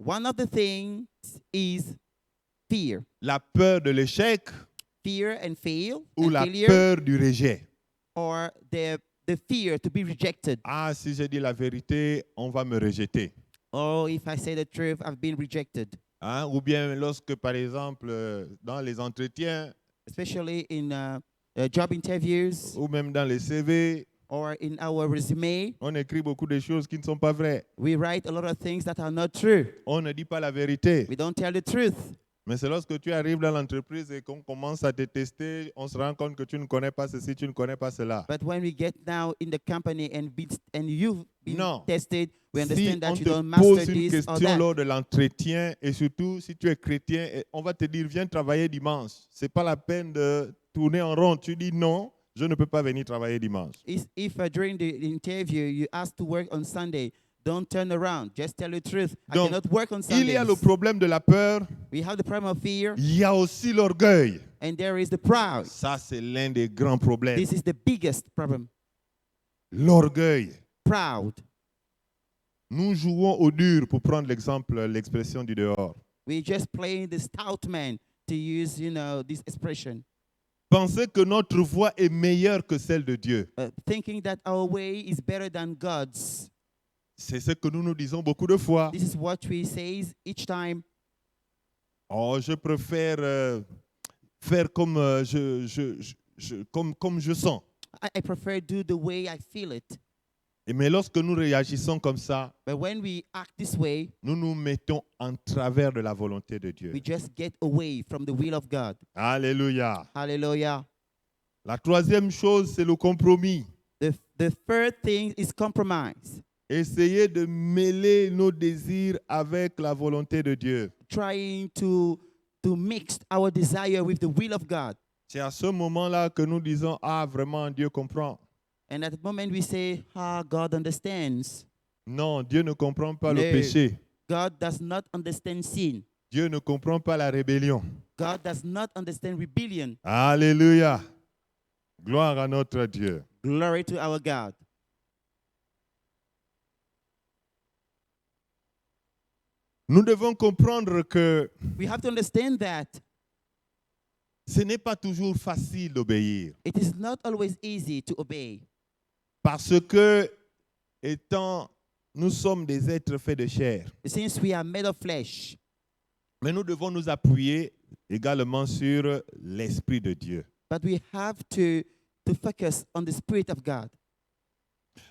One of the things is fear. La peur de l'échec Fear and fail ou and la failure, peur du rejet. or the fear to be rejected. Ah, si je dis la vérité, on va me rejeter. Oh, if I say the truth, I've been rejected. Hein? Ou bien lorsque, par exemple, dans les entretiens Especially in job interviews ou même dans les CV, or in our resume, on écrit beaucoup de choses qui ne sont pas vraies. we write a lot of things that are not true. On ne dit pas la vérité. We don't tell the truth. Mais c'est lorsque tu arrives dans l'entreprise et qu'on commence à te tester, on se rend compte que tu ne connais pas ceci, tu ne connais pas cela. But when we get now in the company and you've been Non. tested, we Si understand that on you te don't master pose une this or question that. lors de l'entretien, et surtout si tu es chrétien, on va te dire viens travailler dimanche. Ce n'est pas la peine de tourner en rond. Tu dis non, je ne peux pas venir travailler dimanche. If during the interview you ask to work on Sunday, don't turn around. Just tell the truth. I Donc, cannot work on il y a le Sundays. problème de la peur, We have the problem of fear, il y a aussi l'orgueil. and there is the pride. Ça, c'est l'un des grands problèmes. This is the biggest problem. L'orgueil. Proud. Nous jouons au dur, pour prendre l'expression du dehors. We're just playing the stout man, to use, this expression. Penser que notre voie est meilleure que celle de Dieu. Thinking that our way is better than God's. C'est ce que nous nous disons beaucoup de fois. This is what we say each time. Oh, je préfère faire comme, comme je sens. I prefer do the way I feel it. Mais lorsque nous réagissons comme ça, But when we act this way, nous nous mettons en travers de la volonté de Dieu. we just get away from the will of God. Alléluia. Hallelujah. La troisième chose, c'est le compromis. The third thing is compromise. Essayer de mêler nos désirs avec la volonté de Dieu. Trying to mix our desire with the will of God. C'est à ce moment-là que nous disons, ah, vraiment, Dieu comprend. And at the moment we say, God understands. Non, Dieu ne comprend pas No. le péché. God does not understand sin. Dieu ne comprend pas la rébellion. God does not understand rebellion. Alléluia. Gloire à notre Dieu. Glory to our God. Nous devons comprendre que We have to understand that ce n'est pas toujours facile d'obéir. it is not always easy to obey. Parce que, nous sommes des êtres faits de chair. Since we are made of flesh, Mais nous devons nous appuyer également sur l'Esprit de Dieu. but we have to focus on the Spirit of God.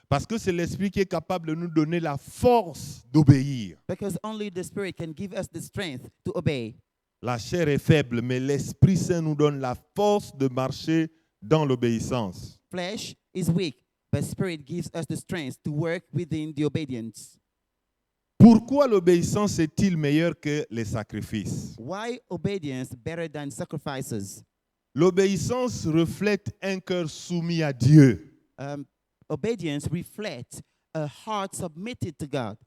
Parce que c'est l'Esprit qui est capable de nous donner la force d'obéir. Because only the Spirit can give us the strength to obey. La chair est faible, mais l'Esprit Saint nous donne la force de marcher dans l'obéissance. Flesh is weak, but Spirit gives us the strength to work within the obedience. Pourquoi l'obéissance est-il meilleure que les sacrifices? Why obedience better than sacrifices? L'obéissance reflète un cœur soumis à Dieu. Obedience reflects a heart submitted to God.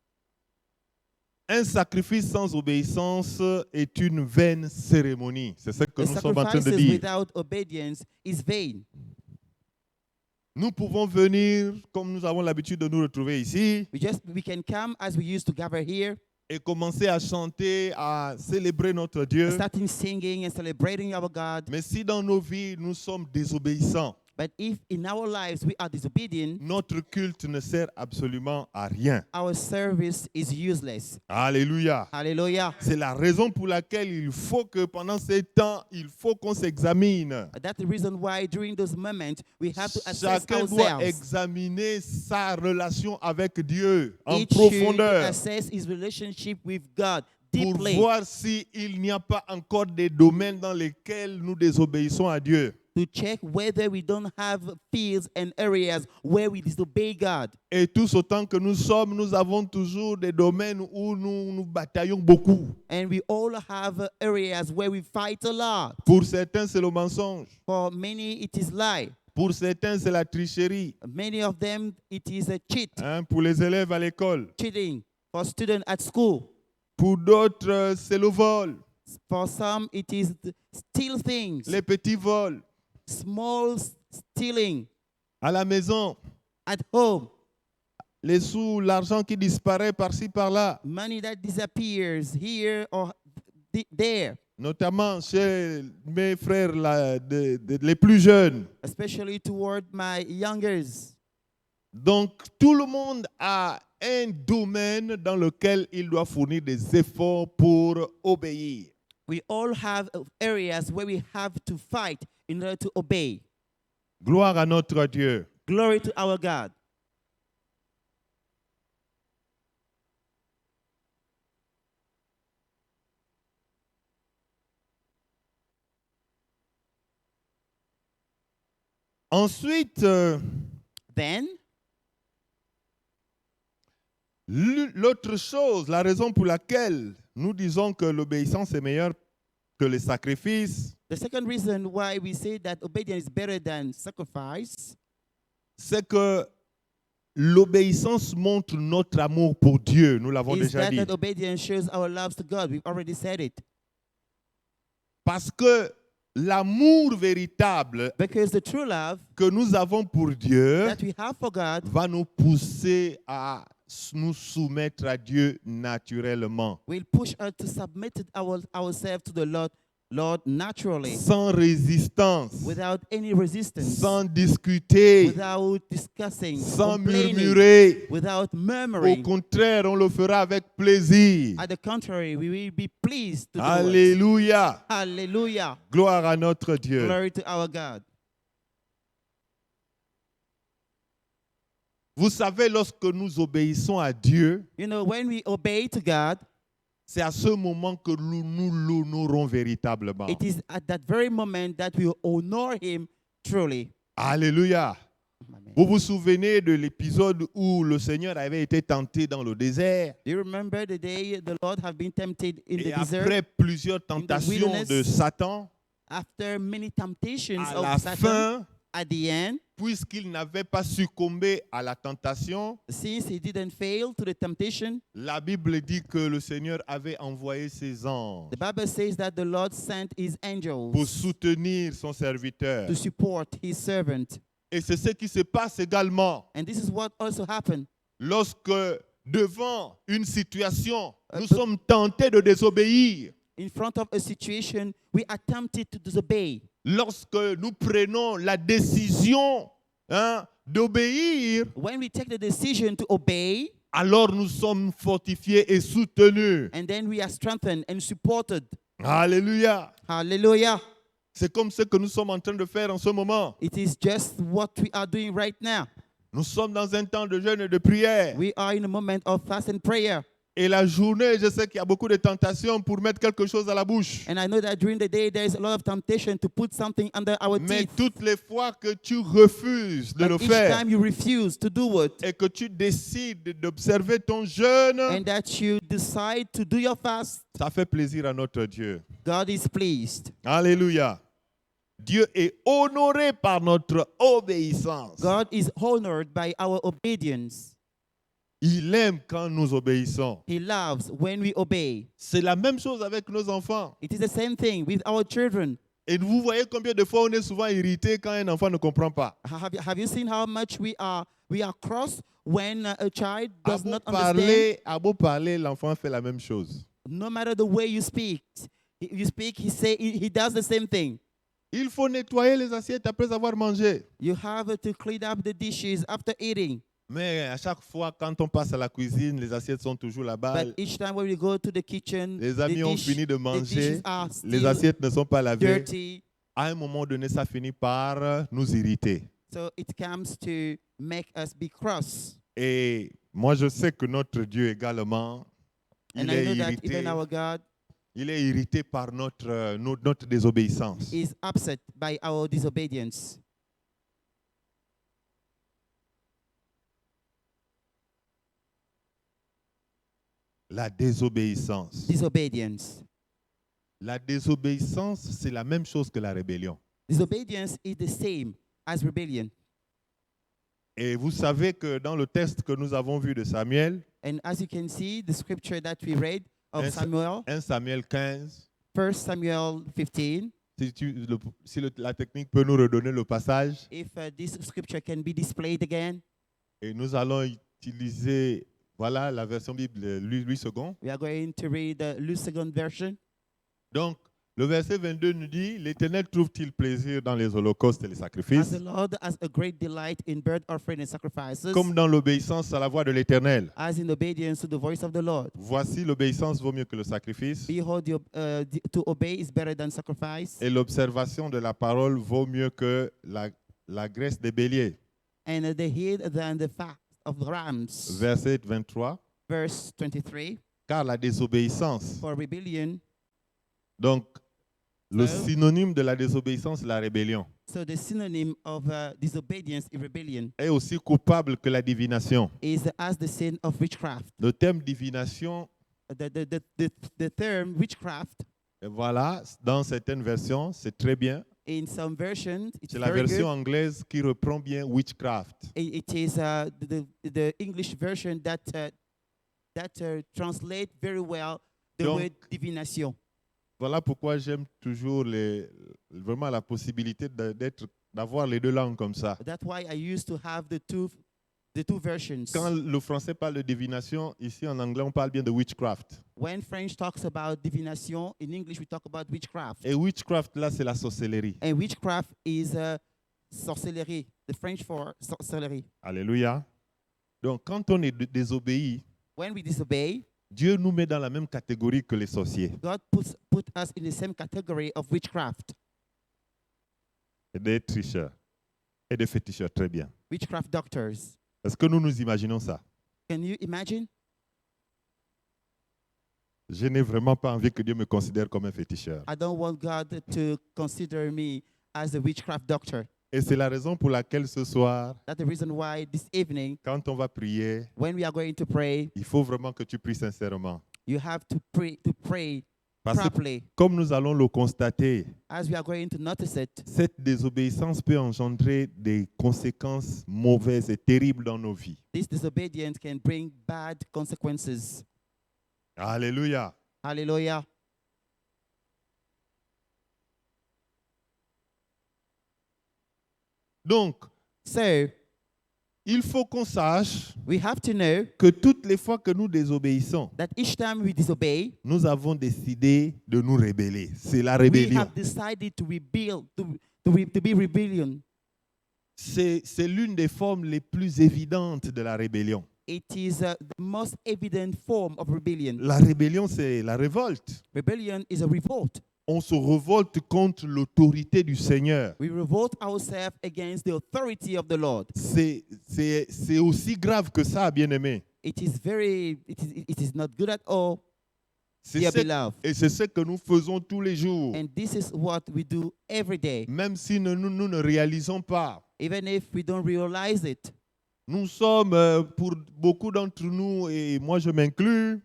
Un sacrifice sans obéissance est une vaine cérémonie. C'est ce que The nous sommes en train de sacrifices dire. without obedience is vain. Nous pouvons venir, comme nous avons l'habitude de nous retrouver ici, We can come as we used to gather here, et commencer à chanter, à célébrer notre Dieu. starting singing and celebrating our God. Mais si dans nos vies, nous sommes désobéissants, But if in our lives we are disobedient, notre culte ne sert absolument à rien. our service is useless. Alléluia. Hallelujah. C'est la raison pour laquelle il faut que pendant ces temps, il faut qu'on s'examine. That's the reason why during those moments we have to assess Chacun doit ourselves. examiner sa relation avec Dieu en Each should profondeur assess his relationship with God pour deeply, voir s'il n'y a pas encore des domaines dans lesquels nous désobéissons à Dieu. to check whether we don't have fields and areas where we disobey God. Et tous autant que nous sommes, nous avons toujours des domaines où nous bataillons beaucoup. And we all have areas where we fight a lot. Pour certains, c'est le mensonge. For many, it is lie. Pour certains, c'est la tricherie. Many of them, it is a cheat, Pour les élèves à l'école. cheating. For students at school. Pour d'autres, c'est le vol. For some, it is steal things. Les petits vols. Small stealing À la maison, at home. les sous, l'argent qui disparaît par-ci, par-là, money that disappears here or there, notamment chez mes frères les plus jeunes. especially toward my youngers. Donc, tout le monde a un domaine dans lequel il doit fournir des efforts pour obéir. We all have areas where we have to fight in order to obey. Gloire à notre Dieu. Glory to our God. Ensuite, Then, l'autre chose, la raison pour laquelle nous disons que l'obéissance est meilleure que les sacrifices, the second reason why we say that obedience is better than sacrifice c'est que l'obéissance montre notre amour pour Dieu. Nous l'avons is déjà dit. that obedience shows our love to God. We've already said it. Parce que l'amour véritable Because the true love que nous avons pour Dieu that we have for God va nous pousser à nous soumettre à Dieu naturellement, will push us to submit ourselves to the Lord naturally, sans résistance, without any resistance, sans discuter, without discussing, sans complaining, murmurer. without Au murmuring. contraire, on le fera avec plaisir. At the contrary, we will be pleased to do it. Alléluia. Hallelujah. Gloire à notre Dieu. Glory to our God. Vous savez, lorsque nous obéissons à Dieu, You know, when we obey to God, c'est à ce moment que nous l'honorons véritablement. it is at that very moment that we honor Him truly. Alléluia. Amen. Vous vous souvenez de l'épisode où le Seigneur avait été tenté dans le désert Do you remember the day the Lord have been tempted in et the desert? après plusieurs tentations wilderness, de Satan, After many temptations à la of Satan, fin, at the end, puisqu'il n'avait pas succombé à la tentation, since he didn't fail to the temptation, la Bible dit que le Seigneur avait envoyé ses anges the Bible says that the Lord sent His pour angels soutenir son serviteur. to support His servant. Et c'est ce qui se passe également And this is what also happened. lorsque, devant une situation, nous but- sommes tentés de désobéir. In front of a situation, we are tempted to disobey. Lorsque nous prenons la décision d'obéir, When we take the decision to obey, alors nous sommes fortifiés et soutenus. and then we are strengthened and supported. Alléluia. Hallelujah. C'est comme ce que nous sommes en train de faire en ce moment. It is just what we are doing right now. Nous sommes dans un temps de jeûne et de prière. We are in a moment of fast and prayer. Et la journée, je sais qu'il y a beaucoup de tentations pour mettre quelque chose à la bouche. And I know that during the day there is a lot of temptation to put something under our Mais teeth. toutes les fois que tu refuses de But le each faire time you refuse to do it, et que tu décides d'observer ton jeûne, and that you decide to do your fast, ça fait plaisir à notre Dieu. God is pleased. Alléluia. Dieu est honoré par notre obéissance. God is honored by our obedience. Il aime quand nous obéissons. He loves when we obey. C'est la même chose avec nos enfants. It is the same thing with our children. Et vous voyez combien de fois on est souvent irrité quand un enfant ne comprend pas. Have you seen how much we are cross when a child does not understand? À beau parler, l'enfant fait la même chose. No matter the way you speak, he does the same thing. Il faut nettoyer les assiettes après avoir mangé. You have to clean up the dishes after eating. Mais à chaque fois, quand on passe à la cuisine, les assiettes sont toujours là-bas. But each time when we go to the kitchen, Les amis ont fini de the manger. dishes are Les still assiettes ne sont pas lavées. dirty. À un moment donné, ça finit par nous irriter. So it comes to make us be cross. Et moi, je sais que notre Dieu également, And il I est know that irrité. even our God Il est irrité par notre désobéissance. is upset by our disobedience. La désobéissance. Disobedience. La désobéissance, c'est la même chose que la rébellion. Disobedience is the same as rebellion. Et vous savez que dans le texte que nous avons vu de Samuel, And as you can see, the scripture that we read of Samuel, 1 Samuel 15, 1 Samuel 15, si la technique peut nous redonner le passage, if this scripture can be displayed again, et nous allons utiliser, voilà, la version Bible Louis II. We are going to read the Louis II version. Donc, le verset 22 nous dit, l'Éternel trouve-t-il plaisir dans les holocaustes et les As sacrifices, the Lord has a great delight in burnt offering and sacrifices, comme dans l'obéissance à la voix de l'Éternel. as in obedience to the voice of the Lord. Voici, l'obéissance vaut mieux que le sacrifice, Behold, to obey is better than sacrifice, et l'observation de la parole vaut mieux que la graisse des béliers. and the heed than the fat of rams. Verset 23. Verse 23. Car la désobéissance, For rebellion, donc le So- synonyme de la désobéissance, la rébellion, so the synonym of disobedience is rebellion, est aussi coupable que la divination. is as the sin of witchcraft. Le terme divination, The term witchcraft, voilà, dans certaines versions, c'est très bien. in some versions, it's C'est la very version good. anglaise qui reprend bien witchcraft. It is the English version that translate very well the Donc, word divination. Voilà pourquoi j'aime toujours vraiment la possibilité d'avoir les deux langues comme ça. That's why I used to have the two versions. Quand le français parle de divination, ici en anglais, on parle bien de witchcraft. When French talks about divination, in English we talk about witchcraft. Et witchcraft, là, c'est la sorcellerie. And witchcraft is sorcellerie, the French for sorcellerie. Alléluia. Donc, quand on est désobéi, When we disobey, Dieu nous met dans la même catégorie que les sorciers God put us in the same category of witchcraft. et des tricheurs et des féticheurs. Très bien. Witchcraft doctors. Est-ce que nous nous imaginons ça? Can you imagine? Je n'ai vraiment pas envie que Dieu me considère comme un féticheur. I don't want God to consider me as a witchcraft doctor. Et c'est la raison pour laquelle ce soir, That's the reason why this evening, quand on va prier, when we are going to pray, il faut vraiment que tu pries sincèrement. you have to pray Parce que properly. comme nous allons le constater, As we are going to notice it, cette désobéissance peut engendrer des conséquences mauvaises et terribles dans nos vies. this disobedience can bring bad consequences. Alléluia. Hallelujah. Donc, So il faut qu'on sache we have to know que toutes les fois que nous désobéissons, that each time we disobey, nous avons décidé de nous rebeller. C'est la we rébellion. have decided to rebel, to be rebellion. C'est l'une des formes les plus évidentes de la rébellion. It is the most evident form of rebellion. La rébellion, c'est la révolte. Rebellion is a revolt. On se révolte contre l'autorité du Seigneur. We revolt ourselves against the authority of the Lord. C'est aussi grave que ça, bien-aimé. It is not good at all, C'est dear ce- beloved. Et c'est ce que nous faisons tous les jours. And this is what we do every day. Même si nous ne réalisons pas. Even if we don't realize it. Nous sommes, pour beaucoup d'entre nous, et moi je m'inclus,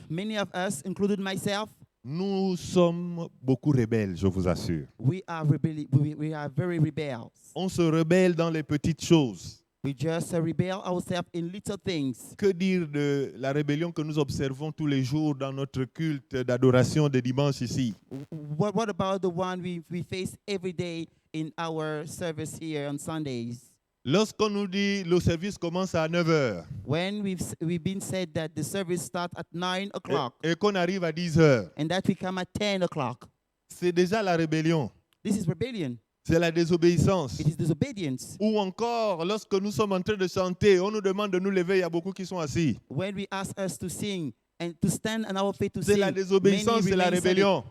Many of us, including myself, nous sommes beaucoup rebelles, je vous assure. we are very rebels. On se rebelle dans les petites choses. We just rebel ourselves in little things. Que dire de la rébellion que nous observons tous les jours dans notre culte d'adoration de dimanche ici? What about the one we face every day in our service here on Sundays? Lorsqu'on nous dit le service commence à 9 heures When we've been said that the service starts at 9 o'clock et qu'on arrive à 10 heures, and that we come at 10 o'clock, c'est déjà la rébellion, this is rebellion. c'est la désobéissance. It is disobedience. Ou encore, lorsque nous sommes en train de chanter, on nous demande de nous lever, il y a beaucoup qui sont assis. When we ask us to sing and to stand on our feet to C'est sing, la désobéissance, many c'est la remain silent. rébellion.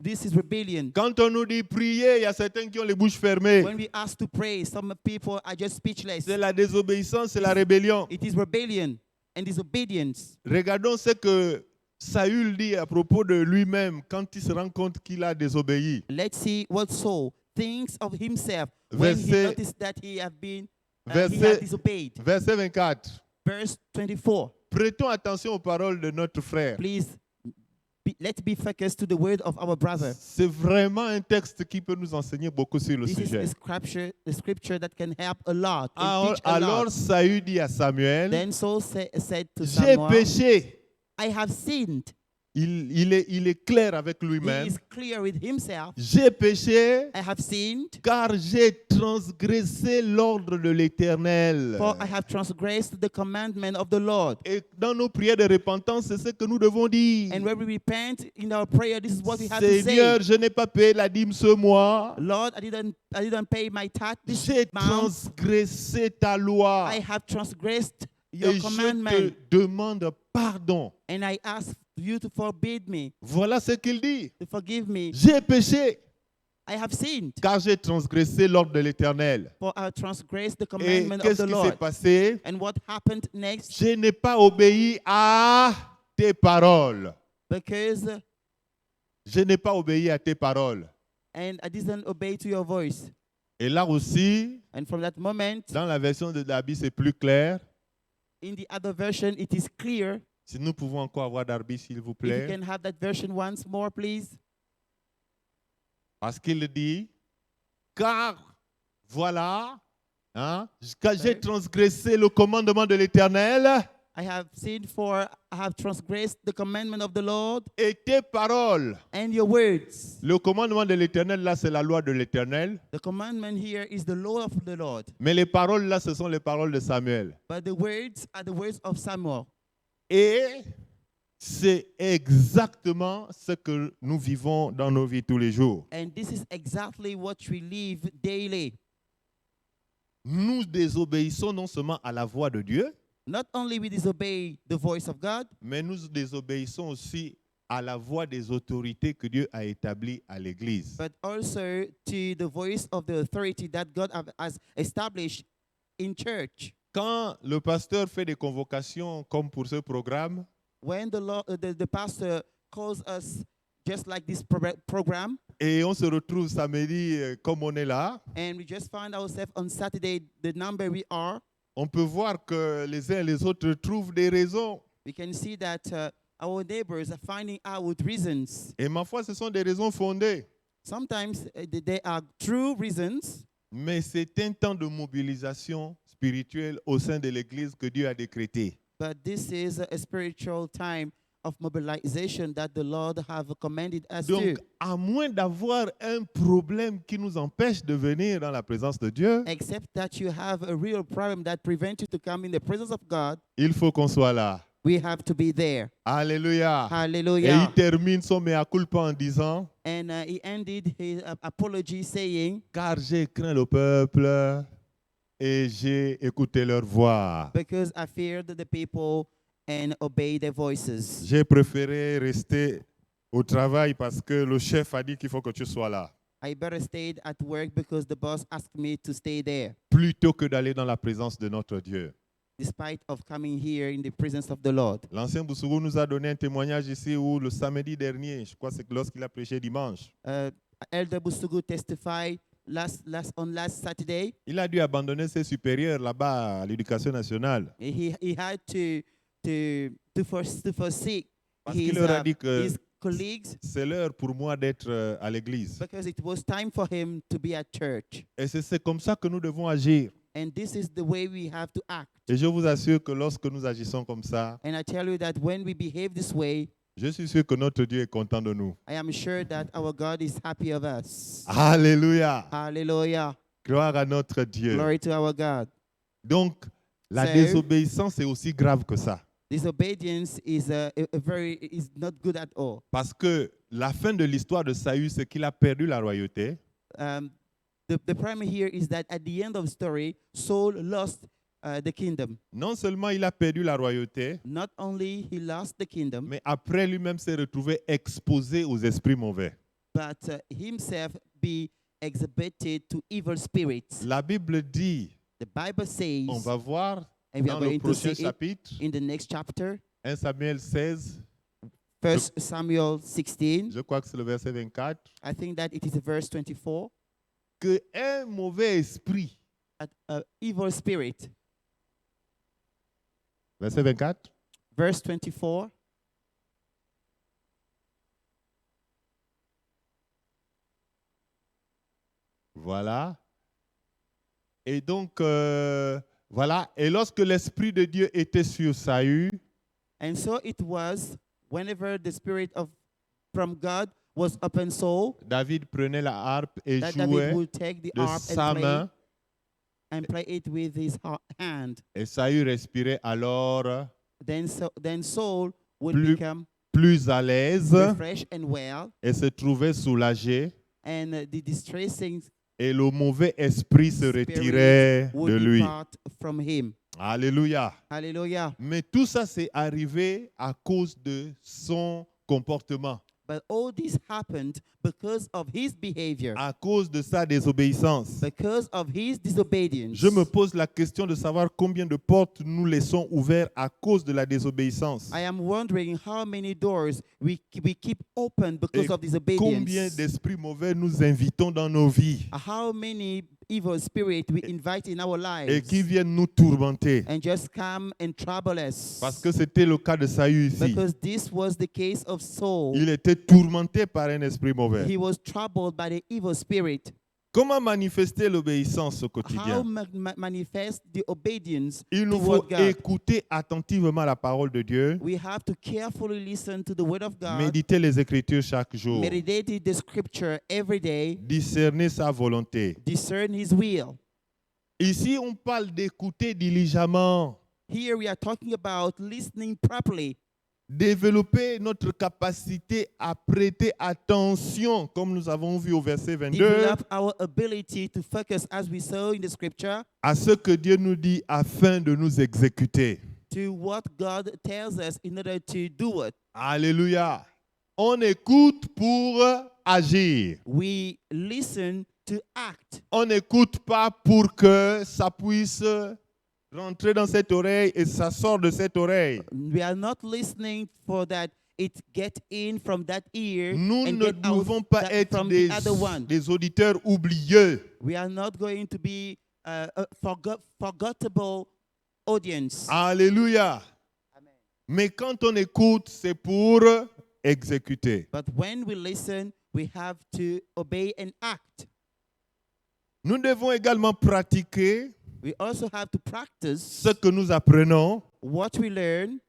This is rebellion. Quand on nous dit prier, il y a certains qui ont les bouches fermées. When we ask to pray, some people are just speechless. C'est la désobéissance, c'est la rébellion. It is rebellion and disobedience. Regardons ce que Saül dit à propos de lui-même quand il se rend compte qu'il a désobéi. Let's see what Saul thinks of himself when he Verset- noticed that he had Verset, disobeyed. verset 24. Verse 24. Prêtons attention aux paroles de notre frère. Please, let's be focused to the word of our brother. C'est vraiment un texte qui peut nous enseigner beaucoup sur le This is sujet. the scripture that can help a lot and teach a Alors lot. Saül dit à Samuel, Then Saul said to j'ai Samuel, péché. I have sinned. il est clair avec He lui-même. is clear with himself. J'ai péché I have sinned, car j'ai transgressé l'ordre de l'Éternel. for I have transgressed the commandment of the Lord. Et dans nos prières de repentance, c'est ce que nous devons dire. And when we repent in our prayer, this is what we have to Seigneur, say. je n'ai pas payé la dîme ce mois. Lord, I didn't pay my tithe this J'ai month. transgressé ta loi. I have transgressed your Et je commandment, te demande pardon. and I ask you to forbid me, Voilà ce qu'il dit. to forgive me. J'ai péché I have sinned, car j'ai transgressé l'ordre de l'Éternel. for I transgressed the Et commandment of qu'est-ce the qui s'est Lord. passé? And what happened next? Je n'ai pas obéi à tes paroles. Because Je n'ai pas obéi à tes paroles. and I didn't obey to your voice. Et là aussi, And from that moment, dans la version de Darby, c'est plus clair. in the other version, it is clear. Si nous pouvons encore avoir Darby, s'il vous If you plaît. can have that version once more, please. Parce qu'il dit, car voilà, hein, quand j'ai transgressé le commandement de l'Éternel I have sinned, for I have transgressed the commandment of the Lord et tes paroles. and your words. Le commandement de l'Éternel, là, c'est la loi de l'Éternel. The commandment here is the law of the Lord, Mais les paroles, là, ce sont les paroles de Samuel. but the words are the words of Samuel. Et c'est exactement ce que nous vivons dans nos vies tous les jours. And this is exactly what we live daily. Nous désobéissons non seulement à la voix de Dieu, Not only we disobey the voice of God, mais nous désobéissons aussi à la voix des autorités que Dieu a établies à l'Église. but also to the voice of the authority that God has established in church. Quand le pasteur fait des convocations comme pour ce programme, When the pastor calls us just like this program, et on se retrouve samedi comme on est là, and we just find ourselves on Saturday, the number we are, on peut voir que les uns et les autres trouvent des raisons. we can see that our neighbors are finding out reasons. Et ma foi, ce sont des raisons fondées. Sometimes they are true reasons, Mais c'est un temps de mobilisation spirituelle au sein de l'Église que Dieu a décrété. but this is a spiritual time of mobilization that the Lord have commanded us Donc, to. à moins d'avoir un problème qui nous empêche de venir dans la présence de Dieu, Except that you have a real problem that prevents you to come in the presence of God, il faut qu'on soit là. we have to be there. Alléluia. Et Hallelujah. il termine son mea culpa en disant, And he ended his apology saying, car j'ai craint le peuple et j'ai écouté leur voix. because I feared the people and obeyed their voices. J'ai préféré rester au travail parce que le chef a dit qu'il faut que tu sois là, I better stayed at work because the boss asked me to stay there, plutôt que d'aller dans la présence de notre Dieu. despite of coming here in the presence of the Lord. L'ancien Boussourou nous a donné un témoignage ici où le samedi dernier, je crois que c'est lorsqu'il a prêché dimanche, Elder Busugu testified last Saturday. il a dû abandonner ses supérieurs là-bas à l'éducation nationale. He had to forsake Parce qu'il leur a dit que his colleagues c'est l'heure pour moi d'être à l'église. because it was time for him to be at church. Et c'est comme ça que nous devons agir. And this is the way we have to act. Et je vous assure que lorsque nous agissons comme ça, And I tell you that when we behave this way, je suis sûr que notre Dieu est content de nous. I am sure that our God is happy of us. Alléluia. Hallelujah. Gloire à notre Dieu. Glory to our God. Donc, la So- désobéissance est aussi grave que ça. Disobedience is is not good at all. Parce que la fin de l'histoire de Saül, c'est qu'il a perdu la royauté. The problem here is that at the end of the story, Saul lost the kingdom. Non seulement il a perdu la royauté, Not only he lost the kingdom, mais après lui-même s'est retrouvé exposé aux esprits mauvais. but himself be exhibited to evil spirits. La Bible dit, The Bible says, on va voir and we dans are le going to prochain see it chapitre, in the next chapter, 1 Samuel 16, 1 Samuel 16. je crois que c'est le verset 24, I think that it is verse 24. que un mauvais esprit, An evil spirit, verset 24, verse 24. voilà. Et donc, voilà. Et lorsque l'Esprit de Dieu était sur Saül, And so it was whenever the spirit of from God was upon Saul, David prenait la harpe et that David jouait would take the de harp sa main and play it with his hand. et Saül respirait alors Then Saul would Plus- become plus à l'aise refreshed and well, et se trouvait soulagé and the distressing et le mauvais esprit se spirit retirait would de lui. depart from him. Alléluia. Hallelujah. Mais tout ça, c'est arrivé à cause de son comportement, But all this happened because of his behavior, à cause de sa désobéissance. because of his disobedience. Je me pose la question de savoir combien de portes nous laissons ouvertes à cause de la désobéissance. I am wondering how many doors we keep open because Et of combien disobedience. d'esprits mauvais nous invitons dans nos vies How many evil spirits we invite in our et lives qui viennent nous tourmenter. and just come and trouble us. Parce que c'était le cas de Saül ici. Because this was the case of Saul. Il était tourmenté par un esprit mauvais. He was troubled by the evil spirit. Comment manifester l'obéissance au How quotidien? manifest the obedience Il nous faut toward God? écouter attentivement la parole de Dieu, We have to carefully listen to the word of God, méditer les Écritures chaque jour, meditate the scripture every day, discerner sa volonté. discern his will. Ici, on parle d'écouter diligemment, Here we are talking about listening properly, développer notre capacité à prêter attention, comme nous avons vu au verset 22, develop our ability to focus, as we saw in the scripture, à ce que Dieu nous dit afin de nous exécuter. to what God tells us in order to do it. Alléluia. On écoute pour agir. We listen to act. On n'écoute pas pour que ça puisse rentrer dans cette oreille et ça sort de cette oreille. We are not listening for that it get in from that ear Nous and ne get out devons pas être from des, the other one. des auditeurs oublieux. We are not going to be a forgettable audience. Alléluia. Mais quand on écoute, c'est pour exécuter. But when we listen, we have to obey and act. Nous devons également pratiquer We also have to practice ce que nous apprenons. what we learn.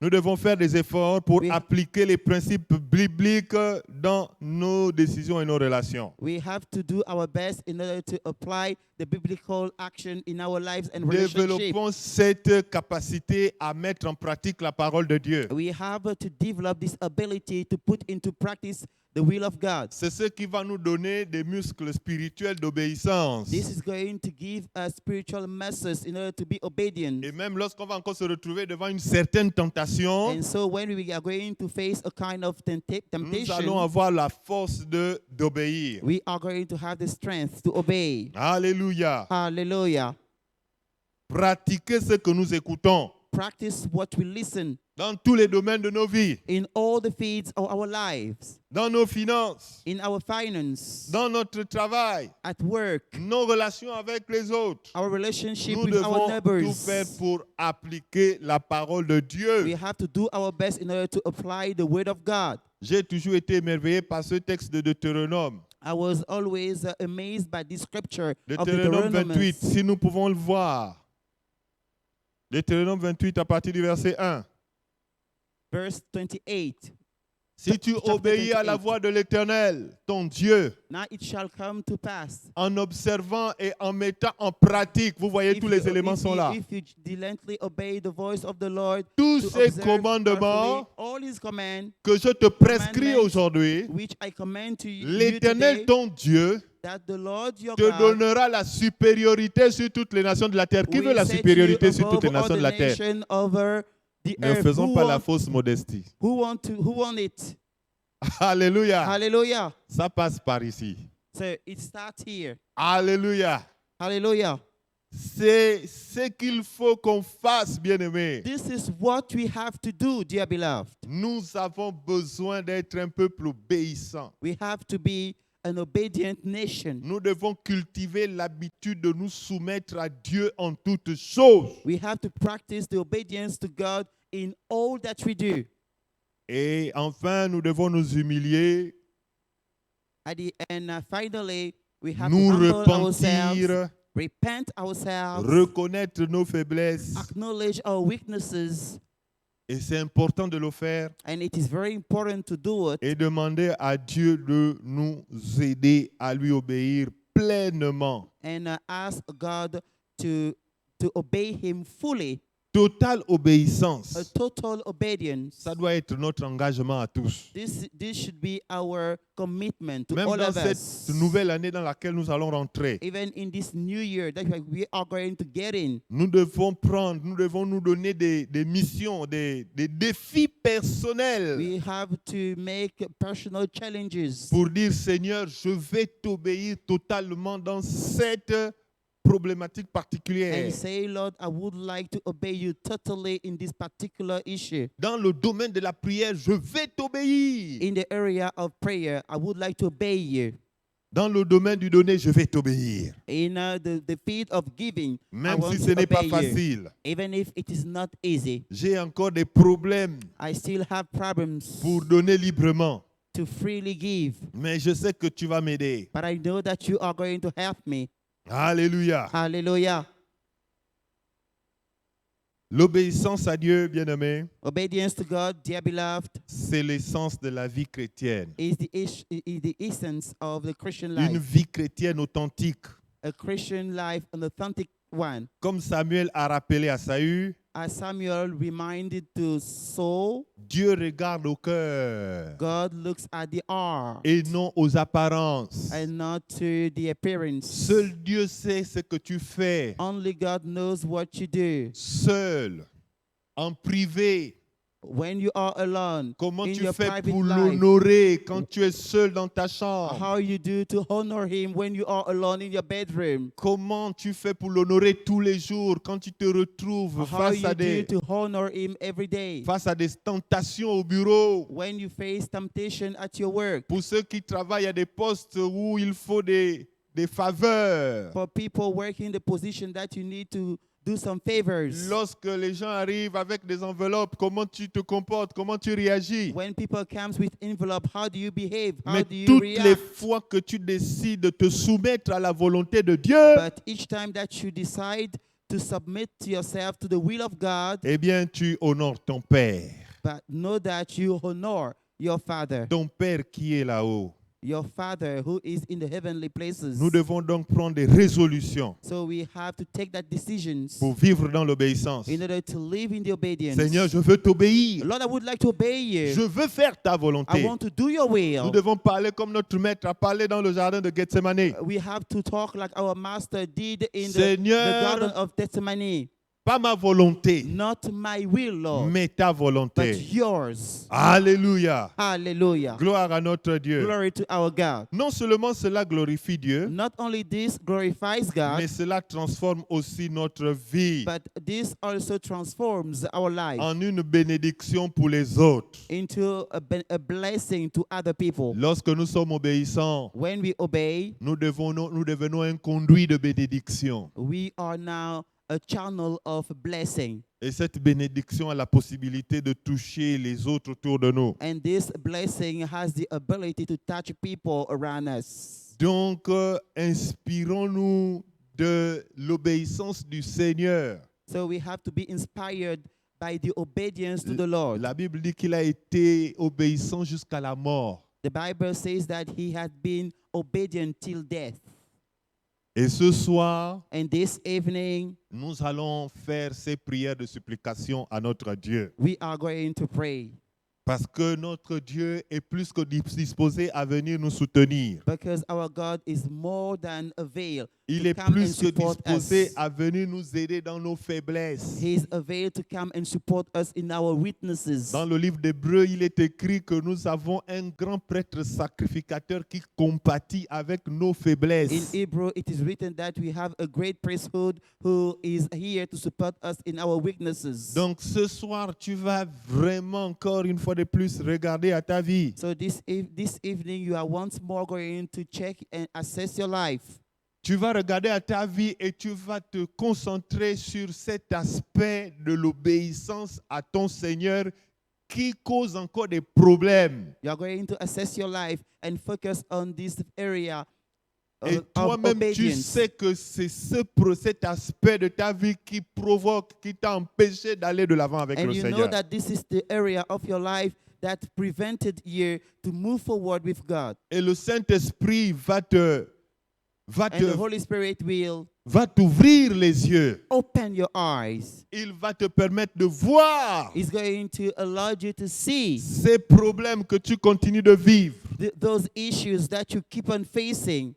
Nous devons faire des efforts pour Oui. appliquer les principes bibliques dans nos décisions et nos relations. We have to do our best in order to apply the biblical action in our lives and relationships. Développons cette capacité à mettre en pratique la parole de Dieu. We have to develop this ability to put into practice the will of God. C'est ce qui va nous donner des muscles spirituels d'obéissance. This is going to give us spiritual muscles in order to be obedient. Et même lorsqu'on va encore se retrouver devant une certaine tentation, And so when we are going to face a kind of nous allons temptation, avoir la force d'obéir. we are going to have the strength to obey. Alléluia. Hallelujah. Pratiquer ce que nous écoutons Practice what we listen dans tous les domaines de nos vies, in all the fields of our lives, dans nos finances, in our finance, dans notre travail, at work, nos relations avec les autres. our relationship Nous with our devons tout neighbors. faire pour appliquer la parole de Dieu. We have to do our best in order to apply the word of God. J'ai toujours été émerveillé par ce texte de Deutéronome. I was always amazed by this scripture of Deutéronome 28, Deuteronomy. si nous pouvons le voir. Deutéronome 28 à partir du verset 1. Verse 28. Si tu Chapter obéis à la 28. voix de l'Éternel, ton Dieu, Now it shall come to pass. en observant et en mettant en pratique, vous voyez, If tous you- les éléments if sont you- là. If you diligently obey the voice of the Lord, Tous to ces observe commandements carefully all his commands, que je te prescris commandments aujourd'hui, which I command to you l'Éternel, today, ton Dieu, that the Lord your te God donnera la supériorité sur toutes les nations de la terre. Qui will veut la set supériorité you sur toutes les above nations all de la the terre? nation over the Ne earth. faisons pas la want- fausse modestie. who want it? Alléluia. Hallelujah. Ça passe par ici. So it starts here. Alléluia. Hallelujah. C'est ce qu'il faut qu'on fasse, bien-aimés. This is what we have to do, dear beloved. Nous avons besoin d'être un peuple obéissant. We have to be an obedient nation. Nous devons cultiver l'habitude de nous soumettre à Dieu en toutes choses. We have to practice the obedience to God in all that we do. Et enfin, nous devons nous humilier, At the end, finally, we have nous to humble ourselves, repentir, repent ourselves, reconnaître nos faiblesses acknowledge our weaknesses, Et c'est important de le faire And it is very important to do it et demander à Dieu de nous aider à lui obéir pleinement. and ask God to obey him fully. Totale A obéissance. total obedience. Ça doit être notre engagement à tous. This should be our commitment to Même all dans of cette us. nouvelle année dans laquelle nous allons rentrer, Even in this new year that we are going to get in, nous devons nous donner des missions, des défis personnels we have to make personal challenges pour dire Seigneur, je vais t'obéir totalement dans cette problématique particulière. and say, Lord, I would like to obey you totally in this particular issue. Dans le domaine de la prière, je vais t'obéir. In the area of prayer, I would like to obey you. Dans le domaine du donner, je vais t'obéir. In the field of giving, I Même want si to ce n'est pas obey you. facile. Even if it is not easy, J'ai encore des problèmes I still have problems pour donner librement. to freely give. Mais je sais que tu vas m'aider. But I know that you are going to help me. Alléluia. Hallelujah. L'obéissance à Dieu, bien-aimé, Obedience to God, dear beloved, c'est l'essence de la vie chrétienne. is the essence of the Christian Une life. vie chrétienne authentique. A Christian life, an authentic one. Comme Samuel a rappelé à Saül, As Samuel reminded to Saul, Dieu regarde au cœur God looks at the heart et non aux apparences. and not to the appearance. Seul Dieu sait ce que tu fais. Only God knows what you do. Seul, en privé. When you are alone, Comment in tu your fais private pour life, l'honorer quand tu es seul dans ta chambre? how you do to honor him when you are alone in your bedroom. Comment tu fais pour l'honorer tous les jours quand tu te retrouves How face you à do des to honor him every day. tentations au bureau? When you face temptation at your work. Pour ceux qui travaillent à des postes où il faut des faveurs. For people working the position that you need to do some favors. Lorsque les gens arrivent avec des enveloppes, comment tu te comportes, comment tu réagis? When people comes with envelope, how do you behave? How Mais do you toutes les react? fois que tu décides de te soumettre à la volonté de Dieu, But each time that you decide to submit yourself to the will of God, eh bien, tu honores ton Père. but know that you honor your Father. Ton Père qui est là-haut. Your Father who is in the heavenly places. Nous devons donc prendre des résolutions So we have to take that decisions pour vivre dans l'obéissance. in order to live in the obedience. Seigneur, je veux t'obéir. Lord, I would like to obey you. Je veux faire ta I volonté. want to do your will. Nous devons parler comme notre maître a parlé dans le jardin de Gethsemane. We have to talk like our master did in the Seigneur, garden of Gethsemane. pas ma volonté, Not my will, Lord, mais ta but volonté. yours. Alléluia. Hallelujah. Gloire à notre Dieu. Glory to our God. Non seulement cela glorifie Dieu, Not only this glorifies God, mais cela transforme aussi notre vie but this also transforms our life en une bénédiction pour les autres. into a blessing to other people. Lorsque nous sommes obéissants, When we obey, nous devenons un conduit de bénédiction. we are now a channel of blessing. Et cette bénédiction a la possibilité de toucher les autres autour de nous. And this blessing has the ability to touch people around us. Donc, inspirons-nous de l'obéissance du Seigneur. So we have to be inspired by the obedience to the Lord. La Bible dit qu'il a été obéissant jusqu'à la mort. The Bible says that he had been obedient till death. Et ce soir, And this evening, nous allons faire ces prières de supplication à notre Dieu. we are going to pray. Parce que notre Dieu est plus que disposé à venir nous soutenir. Because our God is more than available Il to est come and plus que support disposé us. à venir nous aider dans nos faiblesses. He is available to come and support us in our weaknesses. Dans le livre d'Hébreux, il est écrit que nous avons un grand prêtre sacrificateur qui compatit avec nos In faiblesses. Hebrew, it is written that we have a great priesthood who is here to support us in our weaknesses. Donc ce soir, tu vas vraiment encore une fois de plus regarder à ta vie. So this evening, you are once more going to check and assess your life. Tu vas regarder à ta vie et tu vas te concentrer sur cet aspect de l'obéissance à ton Seigneur qui cause encore des problèmes. You are going to assess your life and focus on this area Et of toi-même, tu obedience. sais que c'est cet aspect de ta vie qui t'a empêché d'aller de l'avant avec And le you know Seigneur. that this is the area of your life that prevented you to move forward with God. Et le Saint-Esprit va And the Holy Spirit will t'ouvrir les yeux. open your eyes. Il va te permettre de voir He's going to allow you to see ces problèmes que tu continues de vivre. those issues that you keep on facing.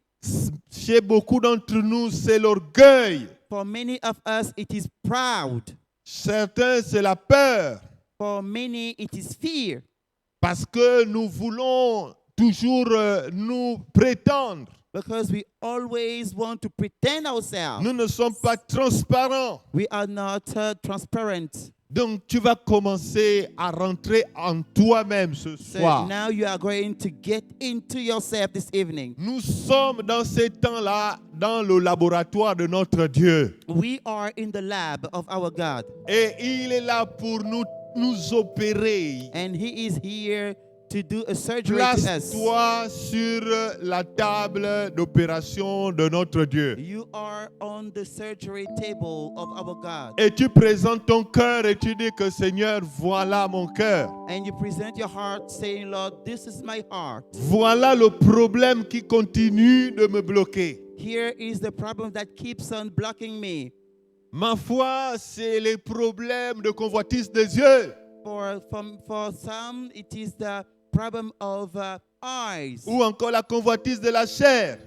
Chez beaucoup d'entre nous, c'est l'orgueil. For many of us, it is proud. Certains, c'est la peur. For many, it is fear. Parce que nous voulons toujours nous prétendre. Because we always want to pretend ourselves. Nous ne sommes pas transparents. We are not transparent. Donc, tu vas commencer à rentrer en toi-même ce So soir. now you are going to get into yourself this evening. Nous sommes dans ces temps-là dans le laboratoire de notre Dieu. We are in the lab of our God. Et il est là pour nous opérer. And He is here to do a surgery to us. Place-toi sur la table d'opération de notre Dieu. You are on the surgery table of our God. Et tu présentes ton cœur et tu dis que Seigneur, voilà mon cœur. And you present your heart saying, Lord, this is my heart. Voilà le problème qui continue de me bloquer. Here is the problem that keeps on blocking me. Ma foi, c'est les problèmes de convoitise des yeux. For some, it is the problem of eyes. Ou encore la convoitise de la chair.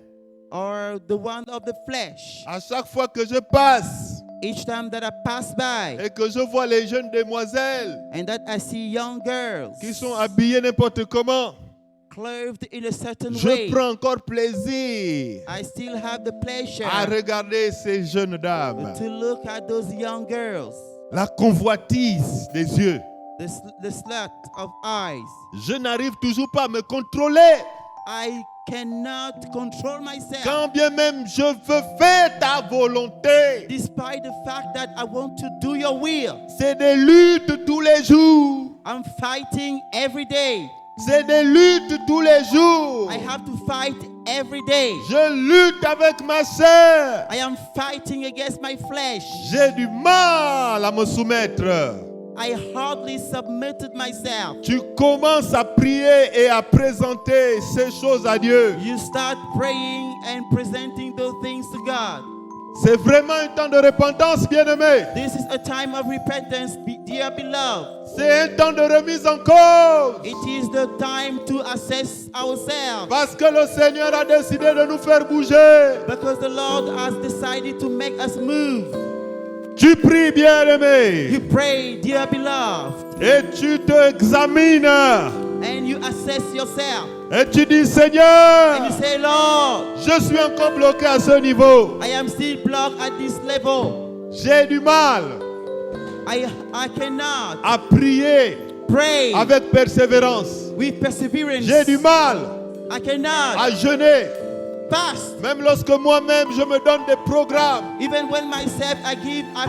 Or the one of the flesh. À chaque fois que je passe Each time that I pass by et que je vois les jeunes demoiselles and that I see young girls qui sont habillées n'importe comment, clothed in a certain je way, prends encore plaisir I still have the pleasure à regarder ces jeunes dames. to look at those young girls. La convoitise des yeux. The slut of eyes. Je n'arrive toujours pas à me contrôler. I cannot control myself. Quand bien même je veux faire ta volonté. Despite the fact that I want to do your will. C'est des luttes tous les jours. I'm fighting every day. C'est des luttes tous les jours. I have to fight every day. Je lutte avec ma sœur. I am fighting against my flesh. J'ai du mal à me soumettre. I hardly submitted myself. Tu commences à prier et à présenter ces choses à Dieu. You start praying and presenting those things to God. C'est vraiment un temps de repentance, bien-aimé. This is a time of repentance, dear beloved. C'est un temps de remise en cause. It is the time to assess ourselves. Parce que le Seigneur a décidé de nous faire bouger. Because the Lord has decided to make us move. Tu pries, bien-aimé. You pray, dear beloved. Et tu te examines. And you assess yourself. Et tu dis, And Seigneur, you say, Lord, je suis encore bloqué à ce niveau. I am still blocked at this level. J'ai du mal I cannot à prier pray avec persévérance. with perseverance. J'ai du mal I cannot à jeûner. fast. Même lorsque moi-même je me donne des programmes, Even when myself I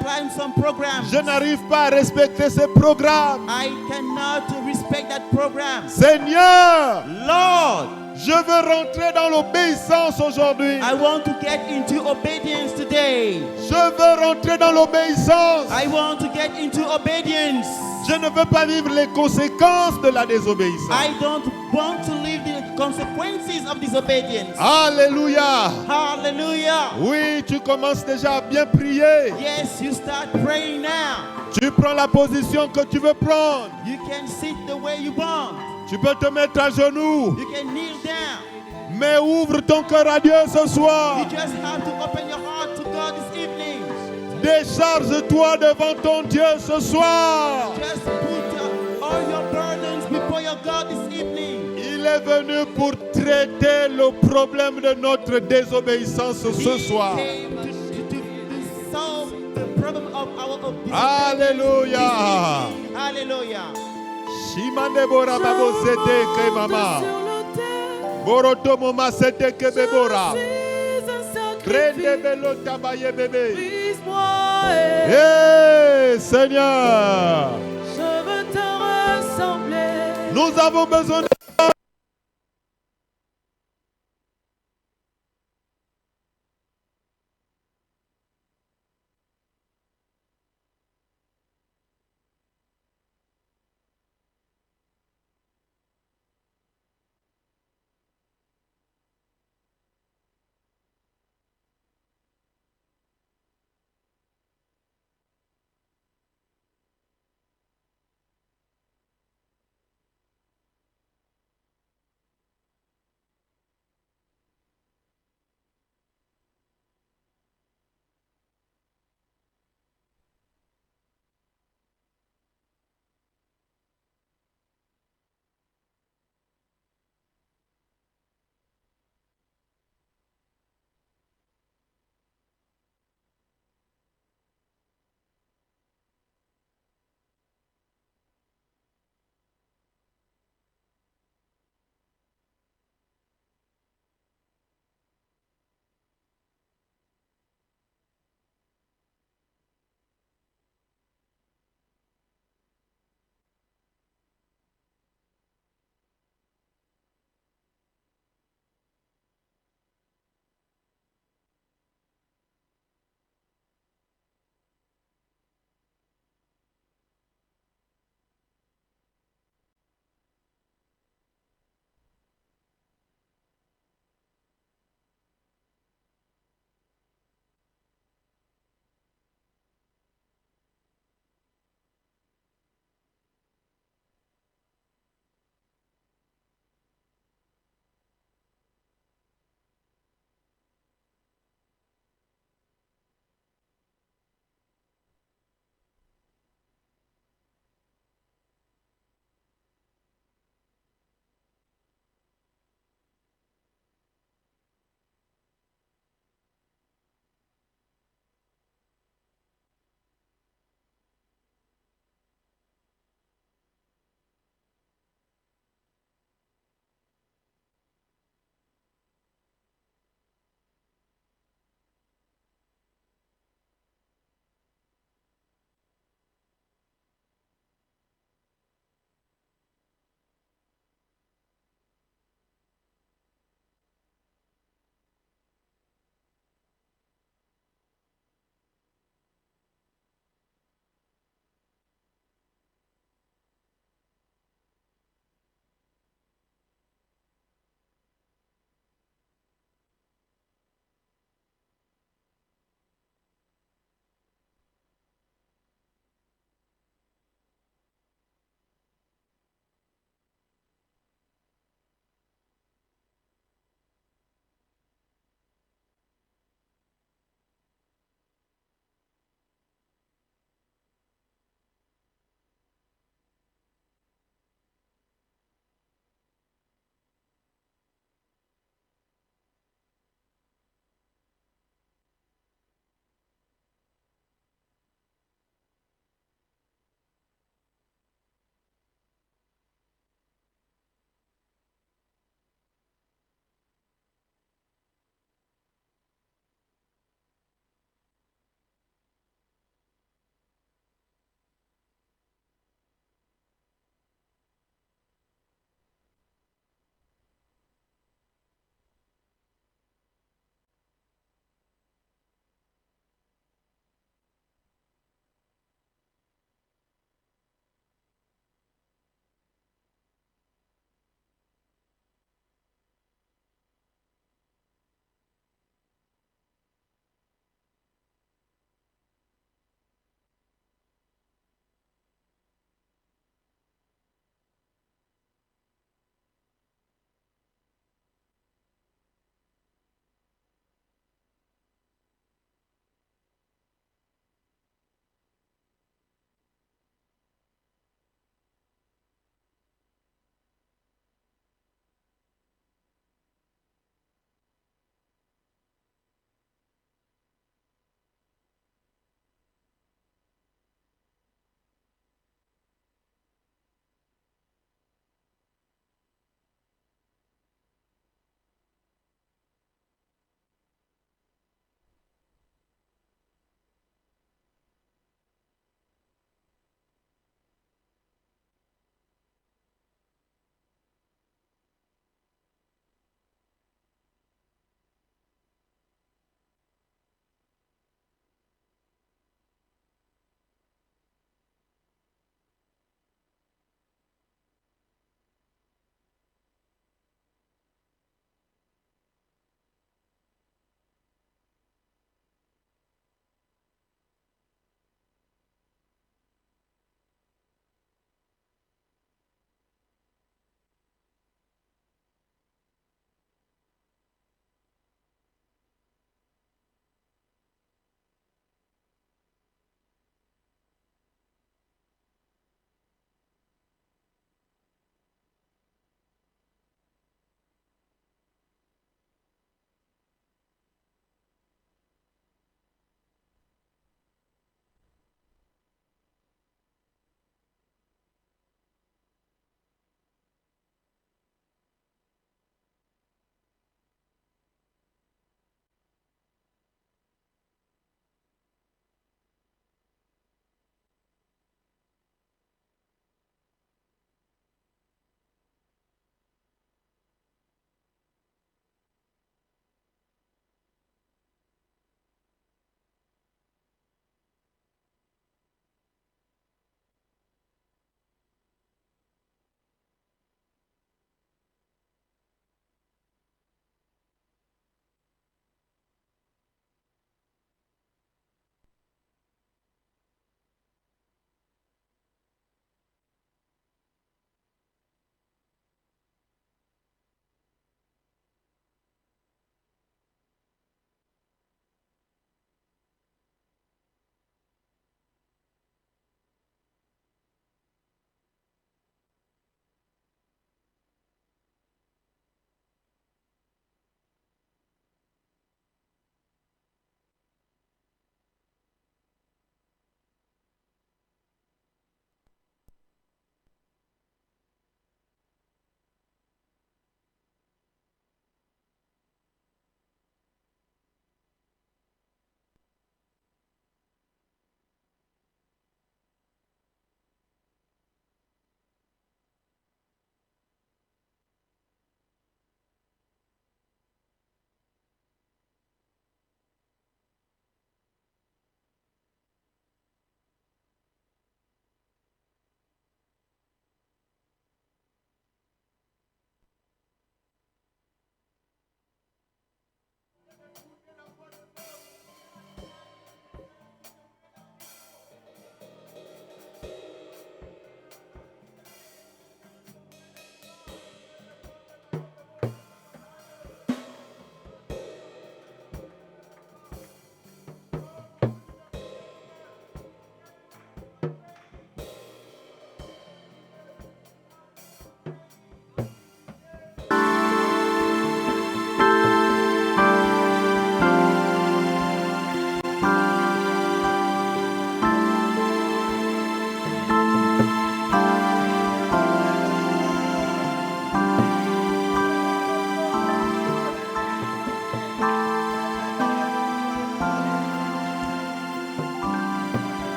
plan some programs. je n'arrive pas à respecter ces programmes. I cannot respect that program. Seigneur, Lord, je veux rentrer dans l'obéissance aujourd'hui. I want to get into obedience today. Je veux rentrer dans l'obéissance. I want to get into obedience. Je ne veux pas vivre les conséquences de la désobéissance. I don't want to live the consequences of disobedience. Alléluia. Hallelujah. Oui, tu commences déjà à bien prier. Yes, you start praying now. Tu prends la position que tu veux prendre. You can sit the way you want. Tu peux te mettre à genoux. You can kneel down. Mais ouvre ton cœur à Dieu ce soir. You just have to open your heart to God this evening. Décharge-toi devant ton Dieu ce soir. Just put all your burdens before your God this evening. Il est venu pour traiter le problème de notre désobéissance ce soir. He came to solve the problem of our obedience. Alléluia. Hallelujah. Shimande bora babo sete ke mama. Boroto mama sete ke bebora. Prende belo tabaye bébé. Hey Seigneur. Je veux te ressembler. Nous avons besoin de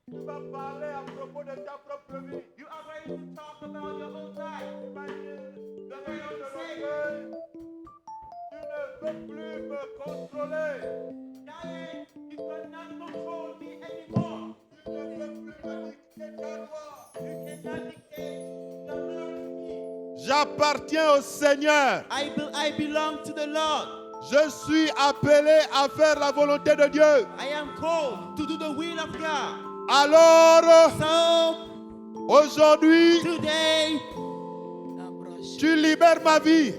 Tu vas parler à propos de ta propre vie. You are going to talk about your own life. Imagine, le rayon de l'orgueil. Tu ne peux plus me contrôler. Giant, you cannot control me anymore. Tu ne peux plus me dicter ta loi. You cannot dictate the law to me. J'appartiens au Seigneur. I belong to the Lord. Je suis appelé à faire la volonté de Dieu. I am called to do the will of God. Alors, So aujourd'hui, today, tu libères ma vie.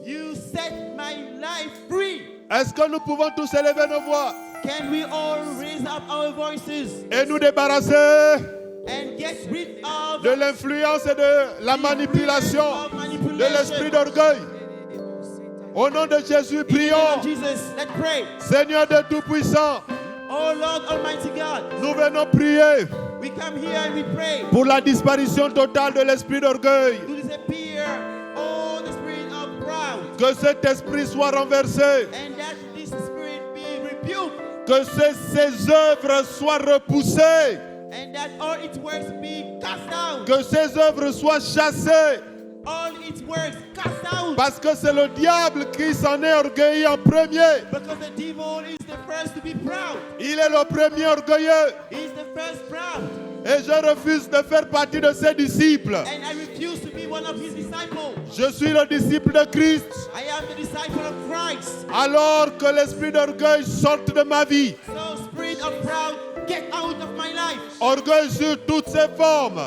you set my life free. Est-ce que nous pouvons tous élever nos voix Can we all raise up our voices et nous débarrasser and get rid of de l'influence et de la manipulation de l'esprit d'orgueil? Au nom de Jésus, In the name prions. of Jesus, let's pray. Seigneur de Tout-Puissant, Oh Lord Almighty God, nous venons prier we come here and we pray pour la disparition totale de l'esprit d'orgueil. to disappear all the spirit of pride, Que cet esprit soit renversé. and that this spirit be rebuked, Que ces œuvres soient repoussées. and that all its works be cast out. Que ces œuvres soient chassées. All its works cast out. Parce que c'est le diable qui s'en est orgueilli en premier. Because the devil is the first to be proud. Il est le premier orgueilleux. He is the first proud. Et je refuse de faire partie de ses disciples. And I refuse to be one of his disciples. Je suis le disciple de Christ. I am the disciple of Christ. Alors que l'esprit d'orgueil sorte de ma vie. So spirit of proud, get out of my life. Orgueil sur toutes ses formes.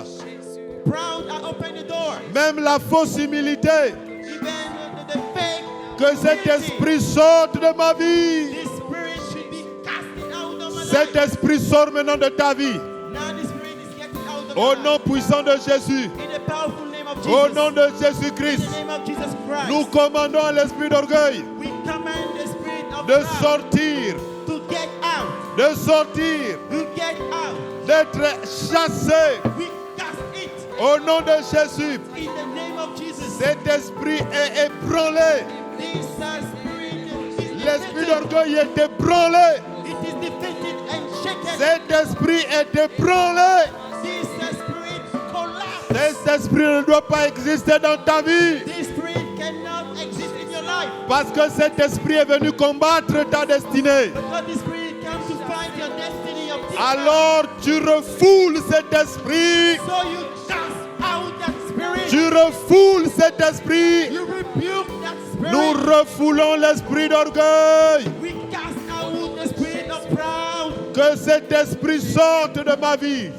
Proud, I open the door. Même la fausse humilité. Even the fake. Que cet humility. esprit sorte de ma vie. This spirit should be casted out of my Cet life. esprit sort maintenant de ta vie. Now this spirit is getting out of Au my nom life. puissant de Jésus. In the powerful name of Jesus. Au nom de In Jésus-Christ. the name of Jesus Christ. Nous commandons à l'esprit d'orgueil We command the spirit of de pride sortir, to get out. de sortir, To get out. d'être chassé. We cast it Au nom de Jésus. in the name of Jesus. Cet esprit est ébranlé. This spirit is L'esprit defeated. d'orgueil est ébranlé. It is defeated and shaken. Cet esprit est ébranlé. This spirit collapse. Cet esprit ne doit pas exister dans ta vie. This spirit cannot exist in your life. Parce que cet esprit est venu combattre ta destinée. Because this spirit comes to find your destiny of this Alors tu refoules cet esprit. life. So you cast out that spirit. Tu refoules cet esprit. You rebuke that spirit. Nous refoulons l'esprit d'orgueil. We cast out the spirit of proud. Que cet esprit sorte de ma vie.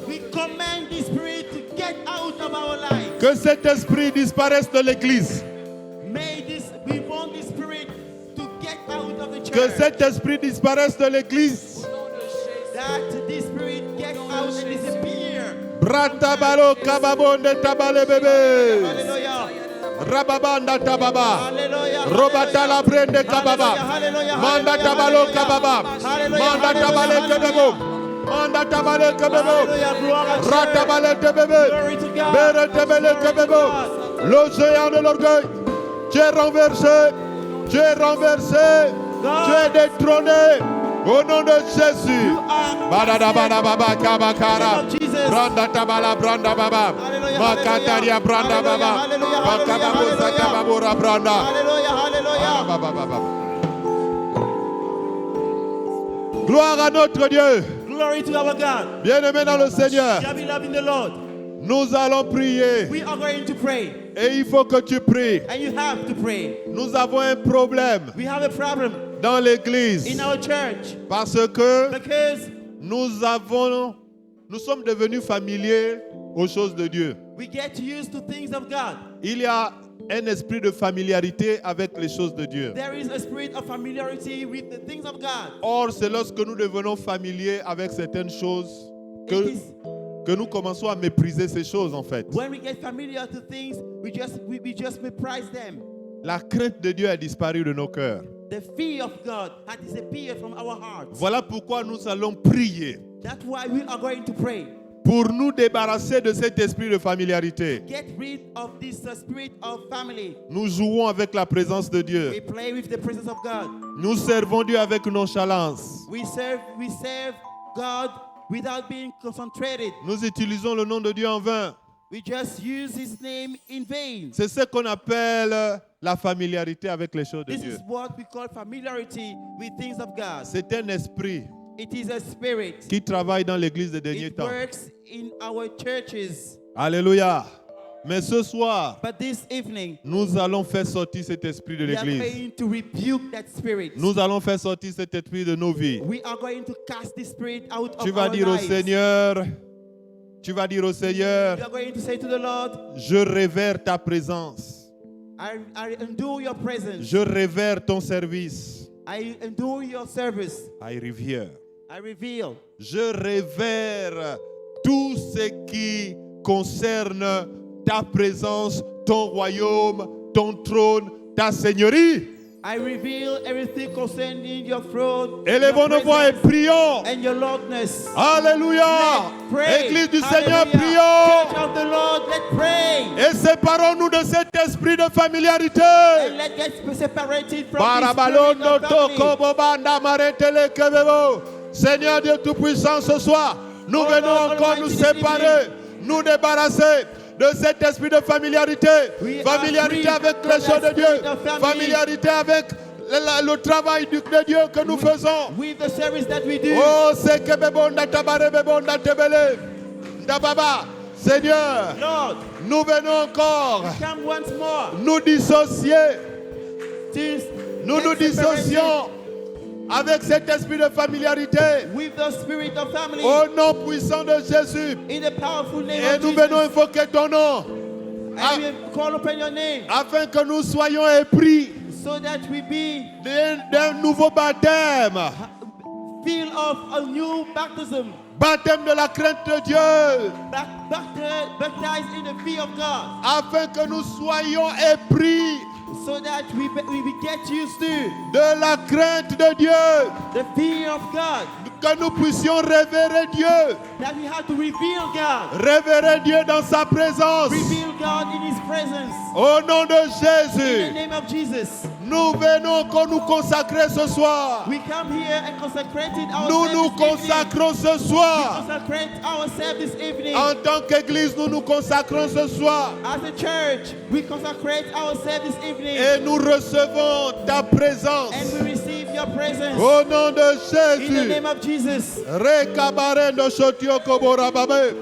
We command this spirit to get out of our life. Que cet esprit disparaisse de l'église. We want this spirit to get out of the church. Que cet esprit disparaisse de l'église. That this spirit get out and disappear. Bratabalo kababonde tabale bébé. Hallelujah. Rababanda tababa. Hallelujah. Robatala brende kababa. Hallelujah. Manda tabalo kababa. Manda tabale kebebo. Manda tabale kebebo. Hallelujah. Gloire à Dieu. Ratabale kebebe. Glory to God. Bere tebele kebebo. Le géant de l'orgueil. Tu es renversé. Tu es renversé. Tu es détrôné. Au nom de Jésus. Badada baba baba kabakara. Branda tabala branda baba. Makataria branda baba. Makababu satababura branda. Hallelujah. Hallelujah. Baba baba. Gloire à notre Dieu. Glory to our God. Bien-aimés dans le Seigneur. Dear beloved in the Lord, Nous allons prier. we are going to pray. Et il faut que tu pries. And you have to pray. Nous avons un problème We have a problem dans l'église. in our church Parce que because nous sommes devenus familiers aux choses de Dieu. we get used to things of God. Il y a un esprit de familiarité avec les choses de Dieu. There is a spirit of familiarity with the things of God. Or, c'est lorsque nous devenons familiers avec certaines choses It is que que nous commençons à mépriser ces choses en fait. When we get familiar to things, we just meprise them. La crainte de Dieu a disparu de nos cœurs. The fear of God has disappeared from our hearts. Voilà pourquoi nous allons prier That's why we are going to pray. pour nous débarrasser de cet esprit de familiarité. Get rid of this spirit of family. Nous jouons avec la présence de We Dieu. play with the presence of God. Nous servons Dieu avec nonchalance. We serve God without being concentrated. Nous utilisons le nom de Dieu en vain. We just use His name in vain. C'est ce qu'on appelle la familiarité avec les choses de This Dieu. is what we call familiarity with things of God. C'est un esprit It is a spirit. qui travaille dans l'église des derniers It temps. works in our churches. Alléluia. Mais ce soir, But this evening, nous allons faire sortir cet esprit de we are l'église. going to rebuke that spirit. Nous allons faire sortir cet esprit de nos vies. We are going to cast this spirit out Tu of vas our dire au lives. Seigneur, tu vas dire au Seigneur, You are going to say to the Lord, je révère ta présence. I endure your presence. Je révère ton service. I endure your service. I revere. I reveal. Je révère tout ce qui concerne ta présence, ton royaume, ton trône, ta seigneurie. I reveal everything concerning your throne, Élevons your nos voix et presence, prions. and your Lordness. Alléluia. Let's pray. Église du Seigneur, Hallelujah. prions. Church of the Lord, let's pray. Et séparons-nous de cet esprit de familiarité. And let's get separated from this spirit Barabalono of family. toko bobanda maretele kebebo. Seigneur Dieu Tout-Puissant, ce soir, nous Oh venons Lord encore Almighty, nous this séparer, nous débarrasser de cet esprit de familiarité. We are Familiarité free avec from les choses de that Dieu. spirit of family. Familiarité avec le travail de Dieu que nous faisons. With the service that we do. Oh, c'est que bebonda tabare bebonda tebele. Ndababa. Seigneur, Lord, nous venons encore come once more. nous dissocier. To Nous nous get separated dissocions avec cet esprit de familiarité with the spirit of family. au nom puissant de Jésus. In the powerful name Et of nous Jesus. venons invoquer ton nom And we call upon your name afin que nous soyons épris so that we be d'un nouveau baptême. filled of a new baptism. Baptême de la crainte de Dieu. Baptized in the fear of God. Afin que nous soyons épris So that we get used to de la crainte de Dieu. the fear of God. Que nous puissions révérer Dieu. That we have to reveal God. Révérer Dieu dans sa présence. Reveal God in His presence. Au nom de In the Jésus. name of Jesus. Nous venons qu'on nous consacrer ce soir. We come here and consecrate Nous ourselves nous this evening. consacrons ce We soir. consecrate ourselves this evening. En tant qu'Église, nous nous consacrons ce soir. As a church, we consecrate ourselves this evening. Et nous recevons ta présence. And we receive your presence. Au nom de In the Jésus. name of Jesus. Rekabare no shotio kobo rababe.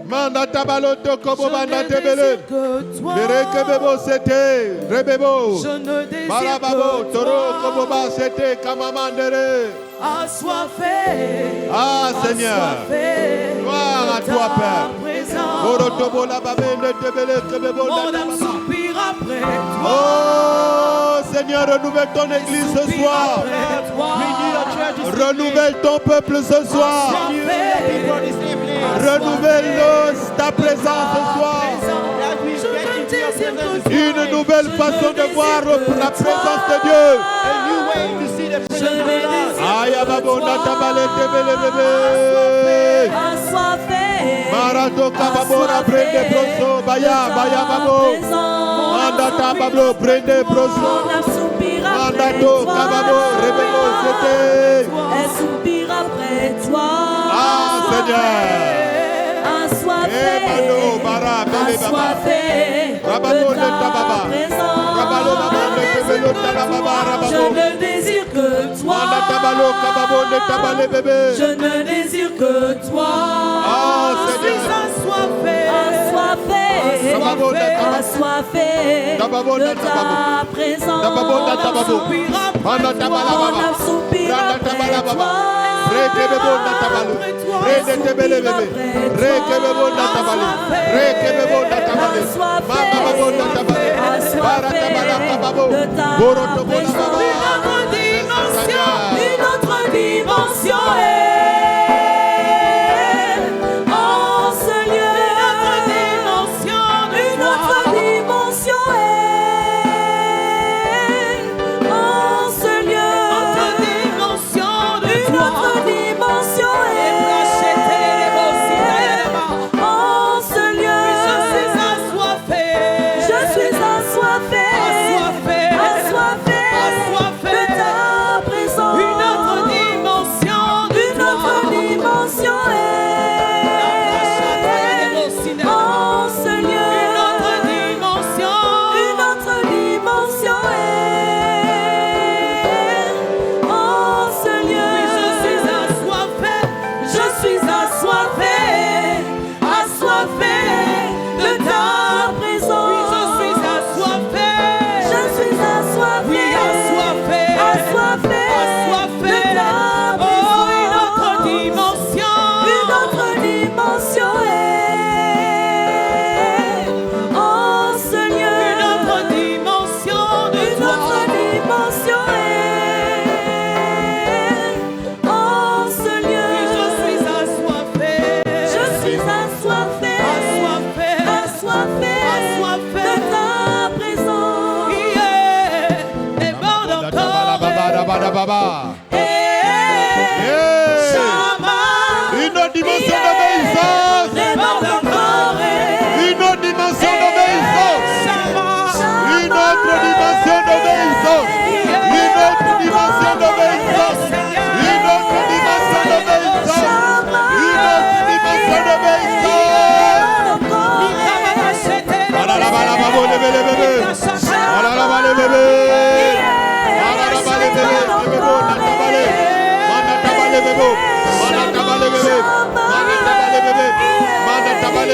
Manda tabaloto kobo banda tebele. Bereke bebo sete. Rebebo. Je ne désire Barababo que toro kobo toi. ba sete kamamandere. Assoiffé, Ah Seigneur. assoiffé Gloire à de toi, ta Père. présence. Orotobo la babe ne tebele kebebo Mon nda âme baba. soupire après toi. Oh Seigneur, renouvelle ton église ce Soupire soir. après toi. Renew your church this evening. Renouvelle ton peuple ce soir. Renew your people this evening. Renouvelle ta présence ce soir. That we Je get ne into your désire presence que this Une evening. nouvelle façon de voir la présence de Dieu. A new way to see the Je presence of ne God. désire Aya babo na tabale tebele bebe. assoiffé. Marato kababora prende proso baya babo. Manda tabablo prende proso. Mon âme soupire après Mandato toi. kababo rebebo c'était. Elle soupire après toi. Ah Seigneur. Assoiffé, Mano bara bebe baba. assoiffé Rababo de le ta tababa. présence. Rabalo baba le tebelo tababa Je rababo. ne désire que toi. Manda tabalo kababo le tabale bebe. Je ne désire que toi. Ah, Je suis Seigneur. assoiffé, assoiffé, Tababo le tababa. assoiffé Tababo de le tababo. ta présence. Tababo le tababo. Manda tabala Mon baba. âme soupire Randa après tabala baba. toi. Reke bebo na tabalo. Rede tebele bebe. Reke bebo na tabale. Reke bebo na tabale. Mama bebo na tabale. Bara tabala kababo. Boro tobo na baba. Une autre dimension est en ce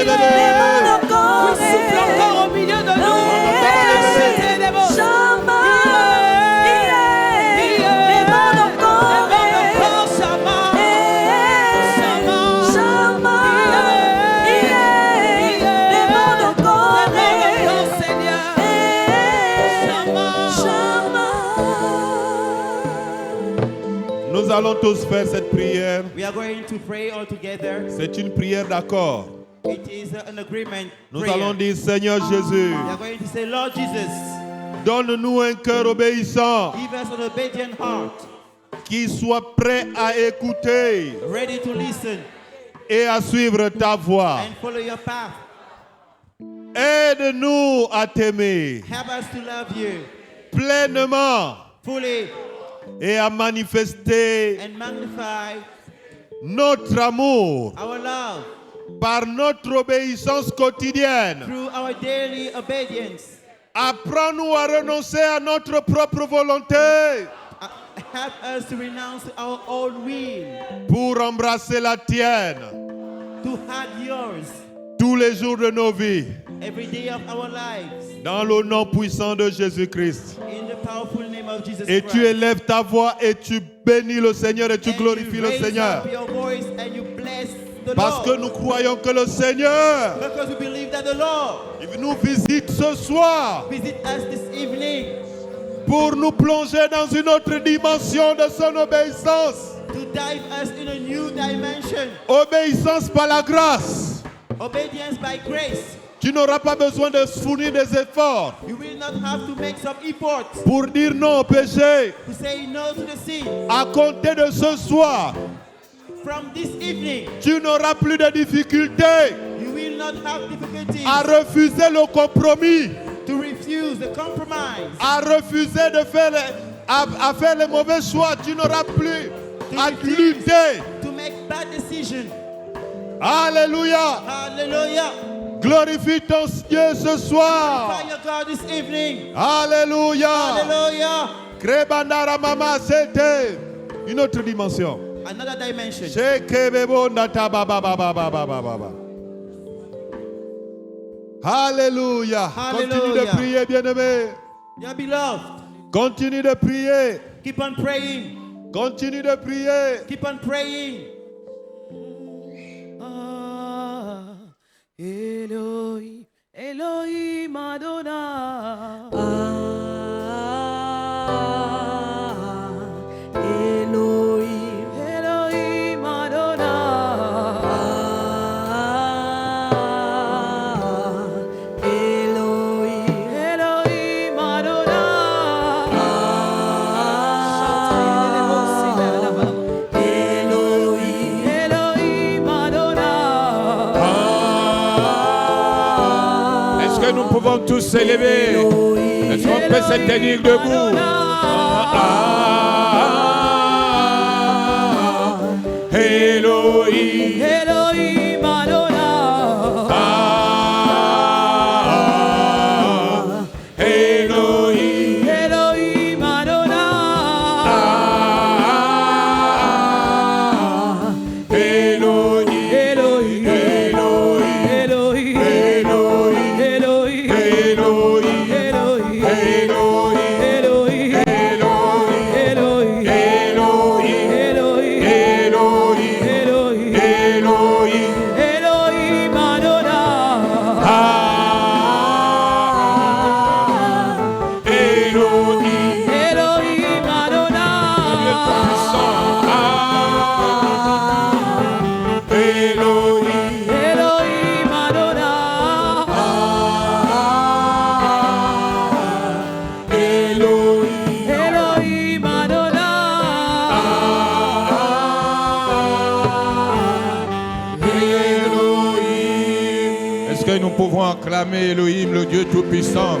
encore. Souffle encore au milieu de nous. Shama, les mains encore. Shama. Shama, les mains encore. Seigneur. Nous allons tous faire cette prière. We are going to pray all together. C'est une prière d'accord. It is an agreement. Nous prayer. allons dire, Seigneur Jésus, We are going to say, Lord Jesus, donne-nous un cœur obéissant give us an obedient heart, qui soit prêt à écouter ready to listen et à suivre ta voix. and follow your path. Aide-nous à t'aimer Help us to love you pleinement fully et à manifester and magnify notre amour our love par notre obéissance quotidienne. through our daily obedience. Apprends-nous à renoncer à notre propre volonté Help us to renounce our own will, pour embrasser la tienne to hug yours tous les jours de nos vies. every day of our lives. Dans le nom puissant de Jésus-Christ. In the powerful name of Jesus Et Christ. tu élèves ta voix et tu bénis le Seigneur et tu And glorifies you le raise Seigneur. up your voice and you bless the Parce Lord. que nous croyons que le Seigneur Because we believe that the Lord il nous visite ce soir visit us this evening pour nous plonger dans une autre dimension de son obéissance. to dive us in a new dimension. Obéissance par la grâce. Obedience by grace. Tu n'auras pas besoin de fournir des efforts You will not have to make some effort pour dire non au péché. to say no to the sin. À compter de ce soir, From this evening, tu n'auras plus de difficultés you will not have difficulties à refuser le compromis, to refuse the compromise, à refuser de faire à faire les mauvais choix. Tu n'auras plus à lutter. to make bad decisions. Alléluia. Hallelujah. Glorifie ton Dieu ce soir. Fire God this evening. Alléluia. Hallelujah. Krebandara mama, c'était une autre dimension. Another dimension. Shekebebo ndata ba ba ba ba ba ba ba ba ba. Alléluia. Continue de Alléluia. prier, bien-aimé. Dear beloved, Continue de prier. keep on praying. Continue de prier. Keep on praying. Elohim, Elohim Adonai. Elohim, Elohim Adonai. Elohim, Elohim Adonai. Elohim, Elohim Adonai. Est-ce que nous pouvons tous s'élever? Est-ce qu'on peut se tenir debout? Elohim. Elohim Adonai. Elohim. Elohim Adonai. Elohim. Elohim. Elohim. Elohim. Est-ce que nous pouvons acclamer Elohim, le Dieu Tout-Puissant?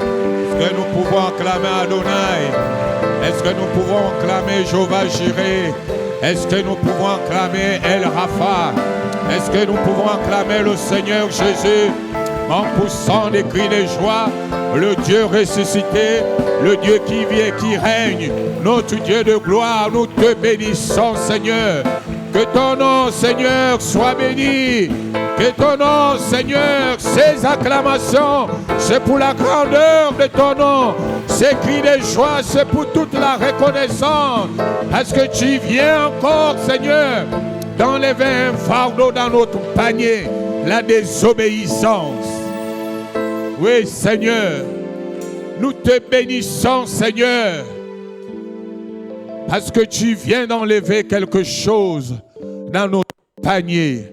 Est-ce que nous pouvons acclamer Adonai? Est-ce que nous pouvons acclamer Jéhovah Jireh? Est-ce que nous pouvons acclamer El Rapha? Est-ce que nous pouvons acclamer le Seigneur Jésus en poussant des cris de joie? Le Dieu ressuscité, le Dieu qui vit et qui règne, notre Dieu de gloire, nous te bénissons, Seigneur. Que ton nom, Seigneur, soit béni. Que ton nom, Seigneur, ces acclamations, c'est pour la grandeur de ton nom. Ces cris de joie, c'est pour toute la reconnaissance. Parce que tu viens encore, Seigneur, d'enlever un fardeau dans notre panier, la désobéissance. Oui, Seigneur, nous te bénissons, Seigneur, parce que tu viens d'enlever quelque chose dans notre panier,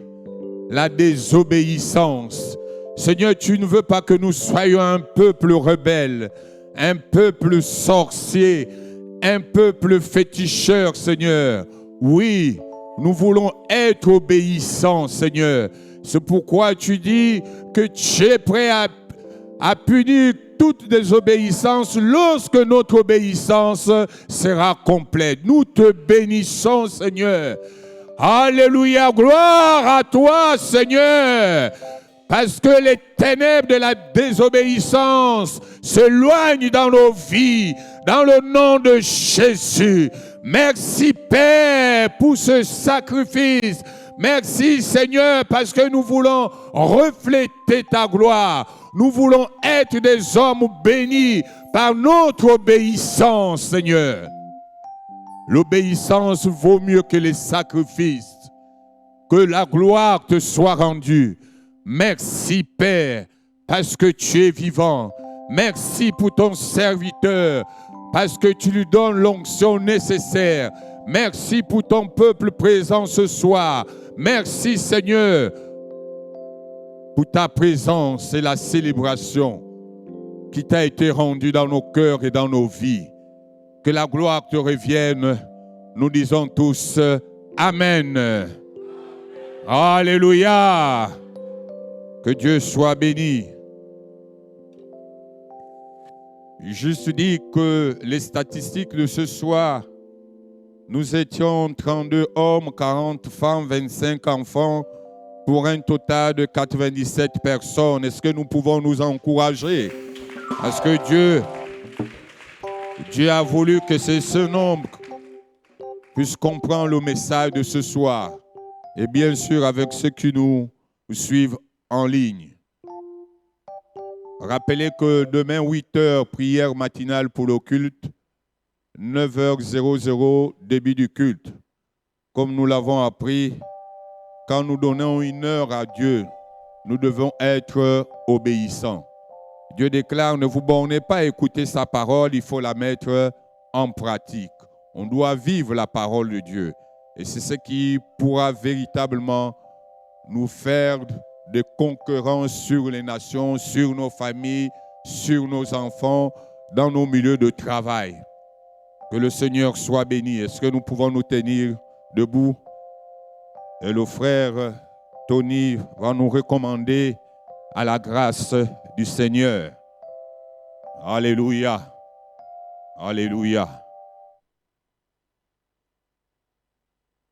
la désobéissance. Seigneur, tu ne veux pas que nous soyons un peuple rebelle, un peuple sorcier, un peuple féticheur, Seigneur. Oui, nous voulons être obéissants, Seigneur. C'est pourquoi tu dis que tu es prêt à punir toute désobéissance lorsque notre obéissance sera complète. Nous te bénissons, Seigneur. Alléluia, gloire à toi, Seigneur. Parce que les ténèbres de la désobéissance s'éloignent dans nos vies, dans le nom de Jésus. Merci, Père, pour ce sacrifice. Merci, Seigneur, parce que nous voulons refléter ta gloire. Nous voulons être des hommes bénis par notre obéissance, Seigneur. L'obéissance vaut mieux que les sacrifices. Que la gloire te soit rendue. Merci, Père, parce que tu es vivant. Merci pour ton serviteur, parce que tu lui donnes l'onction nécessaire. Merci pour ton peuple présent ce soir. Merci, Seigneur, pour ta présence et la célébration qui t'a été rendue dans nos cœurs et dans nos vies. Que la gloire te revienne. Nous disons tous Amen. Alléluia. Que Dieu soit béni. Juste dis que les statistiques de ce soir, nous étions 32 hommes, 40 femmes, 25 enfants, pour un total de 97 personnes. Est-ce que nous pouvons nous encourager? Parce que Dieu a voulu que c'est ce nombre puisse comprendre le message de ce soir. Et bien sûr, avec ceux qui nous suivent en ligne. Rappelez que demain, 8h, prière matinale pour le culte. 9h00, début du culte. Comme nous l'avons appris, quand nous donnons 1 heure à Dieu, nous devons être obéissants. Dieu déclare, ne vous bornez pas à écouter sa parole, il faut la mettre en pratique. On doit vivre la parole de Dieu. Et c'est ce qui pourra véritablement nous faire des conquérants sur les nations, sur nos familles, sur nos enfants, dans nos milieux de travail. Que le Seigneur soit béni. Est-ce que nous pouvons nous tenir debout? Et le frère Tony va nous recommander à la grâce du Seigneur. Alléluia. Alléluia.